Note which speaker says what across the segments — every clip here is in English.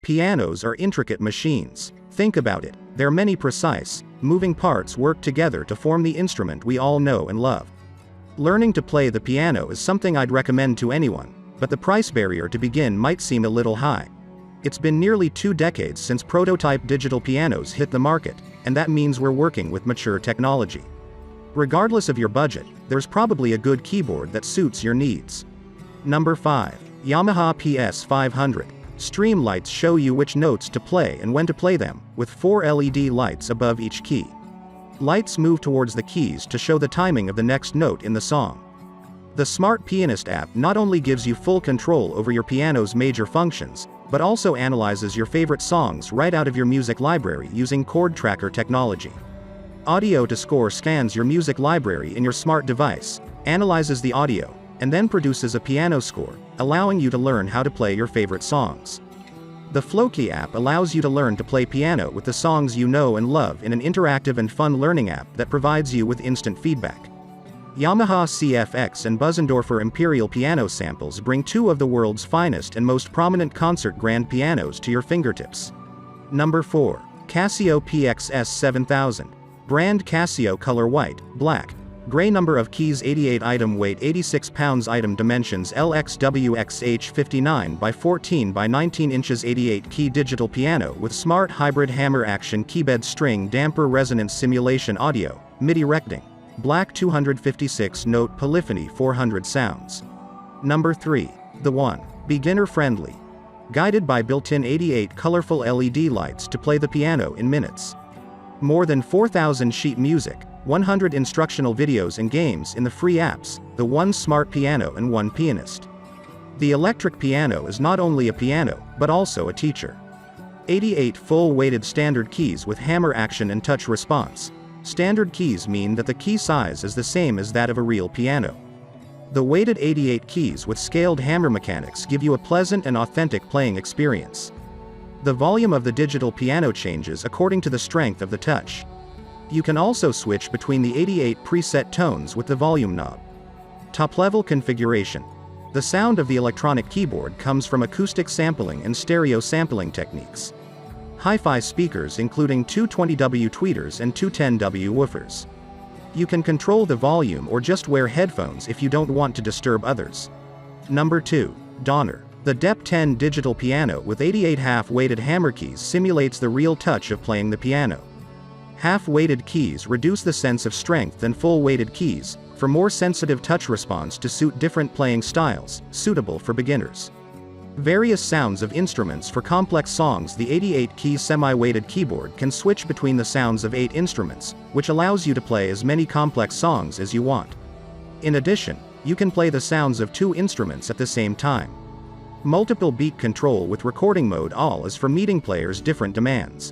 Speaker 1: Pianos are intricate machines. Think about it. Their many precise, moving parts work together to form the instrument we all know and love. Learning to play the piano is something I'd recommend to anyone, but the price barrier to begin might seem a little high. It's been nearly 2 decades since prototype digital pianos hit the market, and that means we're working with mature technology. Regardless of your budget, there's probably a good keyboard that suits your needs. Number 5. Yamaha PS500. Stream lights show you which notes to play and when to play them, with 4 LED lights above each key. Lights move towards the keys to show the timing of the next note in the song. The Smart Pianist app not only gives you full control over your piano's major functions, but also analyzes your favorite songs right out of your music library using chord tracker technology. Audio to Score scans your music library in your smart device, analyzes the audio, and then produces a piano score, allowing you to learn how to play your favorite songs. The Flowkey app allows you to learn to play piano with the songs you know and love in an interactive and fun learning app that provides you with instant feedback. Yamaha CFX and Bösendorfer Imperial piano samples bring 2 of the world's finest and most prominent concert grand pianos to your fingertips. Number 4. Casio PXS 7000. Brand Casio color white, black, gray, number of keys 88, item weight 86 pounds, item dimensions LXWXH 59 by 14 by 19 inches, 88 key digital piano with smart hybrid hammer action keybed string damper resonance simulation audio, MIDI recording. Black 256 note polyphony 400 sounds. Number 3. The One. Beginner friendly. Guided by built-in 88 colorful LED lights to play the piano in minutes. More than 4,000 sheet music, 100 instructional videos and games in the free apps, the One Smart Piano and One Pianist. The electric piano is not only a piano, but also a teacher. 88 full-weighted standard keys with hammer action and touch response. Standard keys mean that the key size is the same as that of a real piano. The weighted 88 keys with scaled hammer mechanics give you a pleasant and authentic playing experience. The volume of the digital piano changes according to the strength of the touch. You can also switch between the 88 preset tones with the volume knob. Top-level configuration. The sound of the electronic keyboard comes from acoustic sampling and stereo sampling techniques. Hi-fi speakers including 220W tweeters and 210W woofers. You can control the volume or just wear headphones if you don't want to disturb others. Number 2. Donner. The DEP 10 digital piano with 88 half-weighted hammer keys simulates the real touch of playing the piano. Half-weighted keys reduce the sense of strength than full-weighted keys, for more sensitive touch response to suit different playing styles, suitable for beginners. Various sounds of instruments for complex songs. The 88-key semi-weighted keyboard can switch between the sounds of 8 instruments, which allows you to play as many complex songs as you want. In addition, you can play the sounds of 2 instruments at the same time. Multiple beat control with recording mode. All is for meeting players' different demands.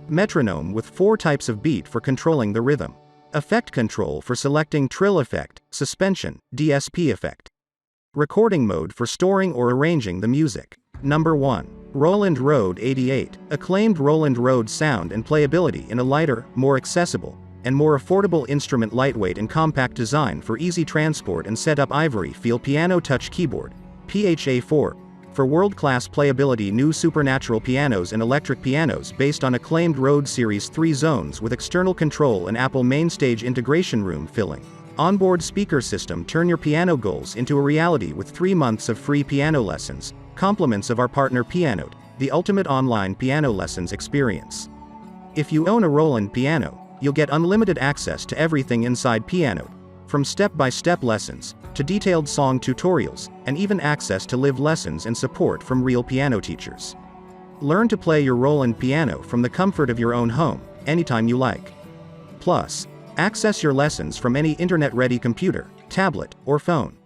Speaker 1: Metronome with 4 types of beat for controlling the rhythm. Effect control for selecting trill effect, suspension, DSP effect. Recording mode for storing or arranging the music. Number 1. Roland Rode 88. Acclaimed Roland Rode sound and playability in a lighter, more accessible, and more affordable instrument. Lightweight and compact design for easy transport and setup. Ivory Feel Piano Touch Keyboard, PHA4. For world-class playability. New Supernatural pianos and electric pianos based on acclaimed Rode Series 3 zones with external control and Apple MainStage integration. Room filling. Onboard speaker system. Turn your piano goals into a reality with 3 months of free piano lessons, compliments of our partner Pianote, the ultimate online piano lessons experience. If you own a Roland piano, you'll get unlimited access to everything inside Pianote, from step-by-step lessons, to detailed song tutorials, and even access to live lessons and support from real piano teachers. Learn to play your Roland piano from the comfort of your own home, anytime you like. Plus, access your lessons from any internet-ready computer, tablet, or phone.